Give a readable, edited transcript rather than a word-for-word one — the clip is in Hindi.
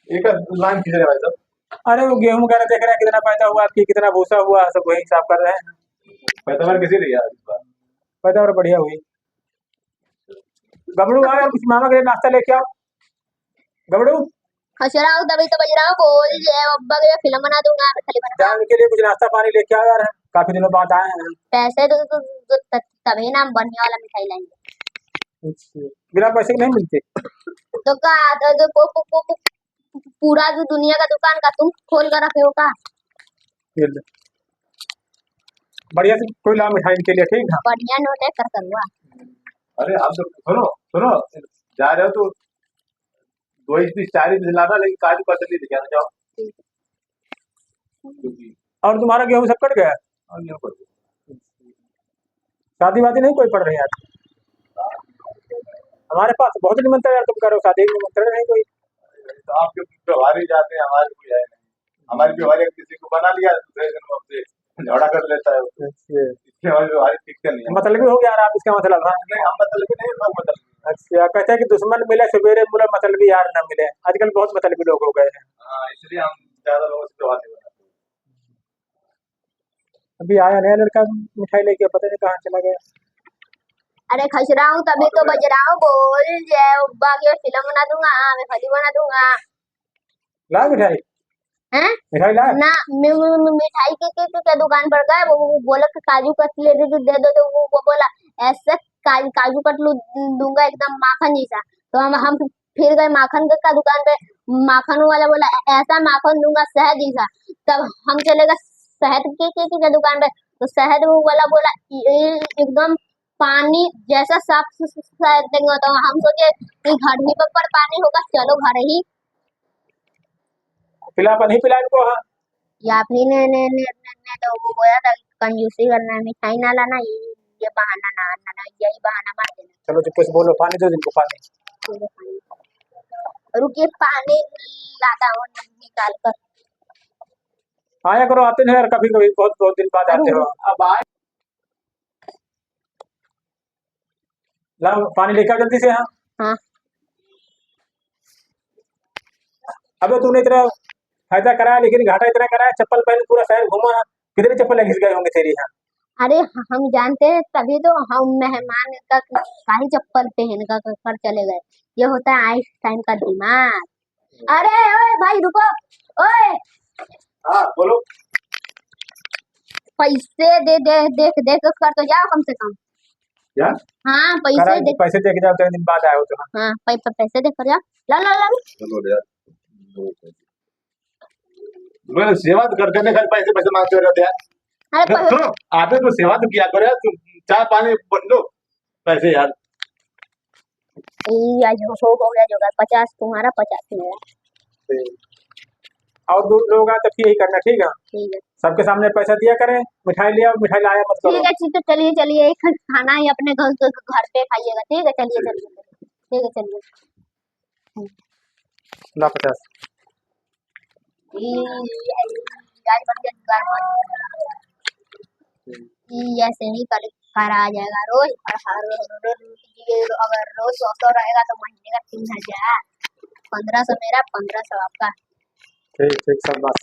एक लाइन खींच रहे भाई साहब। अरे वो गेहूं वगैरह देख रहे हैं कितना पैदा हुआ, आपकी कितना भूसा हुआ, सब वही हिसाब कर रहे हैं। पैदावार किसी नहीं यार इस बार। पैदावार बढ़िया हुई। गबड़ू आओ यार, कुछ मामा के लिए नाश्ता लेके आओ। गबड़ू हंस रहा हूँ तभी तो बज रहा हूँ, बोल जय अब्बा के लिए फिल्म बना दूंगा, मैं खाली बना जाने के लिए कुछ नाश्ता पानी लेके आओ यार, काफी दिनों बाद आए हैं। पैसे तभी ना बढ़िया वाला मिठाई लाएंगे। बिना पैसे के नहीं मिलते। तो का पूरा जो दुनिया का दुकान का तुम खोल कर रखे हो का? बढ़िया से कोई ला मिठाई के लिए, ठीक है। बढ़िया नोट है कर हुआ। अरे आप तो सुनो सुनो, जा रहे हो तो 2 4 लाना, लेकिन काजू कतली दिखा जाओ। और तुम्हारा गेहूं सब कट गया? शादी वादी नहीं कोई पड़ रही है? हमारे पास बहुत निमंत्रण यार, तुम करो शादी निमंत्रण नहीं कोई। तो आप जो व्यवहारी जाते हैं, हमारे कोई है नहीं। हमारे व्यवहारी किसी को बना लिया दूसरे दिन हमसे झगड़ा कर लेता है, इसलिए हमारे व्यवहारी टिकते नहीं है। मतलब हो गया आप इसका मतलब? हाँ नहीं, हम मतलब नहीं, लोग मतलब। अच्छा, कहते हैं कि दुश्मन मिले सवेरे मुला, मतलब यार न मिले। आजकल बहुत मतलब लोग हो गए हैं। हाँ, इसलिए हम ज्यादा लोगों से व्यवहार नहीं बनाते। अभी आया नया लड़का मिठाई लेके, पता नहीं कहाँ चला गया। अरे खस रहा हूँ तभी तो बज रहा हूँ, बोल जय अब्बा की फिल्म बना दूंगा, मैं खाली बना दूंगा। ला मिठाई हैं? मिठाई ला ना मिठाई के दुकान पर गए, वो बोला कि काजू कतली दे दो, तो वो बोला ऐसे काजू कतलू दूंगा एकदम माखन जैसा। तो हम फिर गए माखन का दुकान पे, माखन वाला बोला ऐसा माखन दूंगा शहद जैसा। तब हम चले गए शहद के दुकान पे, तो शहद वाला बोला एकदम पानी जैसा साफ शहद देंगे। तो हम सोचे घर ही पर पानी होगा, चलो घर ही पिला नहीं पिला इनको। हाँ या फिर ने तो वो बोला था कंजूसी करना है, मिठाई ना लाना, ये बहाना ना आना, यही बहाना मार देना। चलो चुप से बोलो, पानी दो जिनको पानी। रुकिए पानी लाता हूँ निकाल कर। आया करो, आते नहीं यार कभी कभी, बहुत बहुत दिन बाद आते हो। अब आए ला पानी लेकर जल्दी से। हाँ हाँ अबे तूने इतना फायदा कराया लेकिन घाटा इतना कराया, चप्पल पहन पूरा शहर घूमा, कितनी चप्पल घिस गए होंगे तेरी। यहाँ अरे हम जानते हैं, तभी तो हम मेहमान का सारी चप्पल पहन कर चले गए। ये होता है आइंस्टाइन का दिमाग। अरे ओए भाई रुको, ओए हाँ बोलो। पैसे दे दे देख देख कर तो जाओ कम से कम। क्या? हाँ पैसे दे के जाओ, 3 दिन बाद आए हो तो। हाँ हाँ पैसे दे कर जाओ, ला ला ला। चलो यार, मैं सेवा तो करते घर पैसे पैसे मांगते रहते यार। अरे सुनो, आते तो सेवा तो किया करो यार, तुम चाय पानी बन लो पैसे यार। आज हो गया जो 50 तुम्हारा 50 मेरा। और दो लोग आए तो फिर यही करना, ठीक है। ठीक है सबके सामने पैसा दिया करें, मिठाई लिया, मिठाई लाया मत करो। ठीक है, तो चलिए चलिए खाना ही अपने घर पे खाइएगा। ठीक है चलिए चलिए, ठीक है चलिए। ला 50। आज बन गया जुगाड़। ऐसे ही करा जाएगा रोज, और हर अगर रोज 100 रहेगा तो महीने का 3000, 1500 मेरा 1500 आपका। ठीक ठीक सब बात।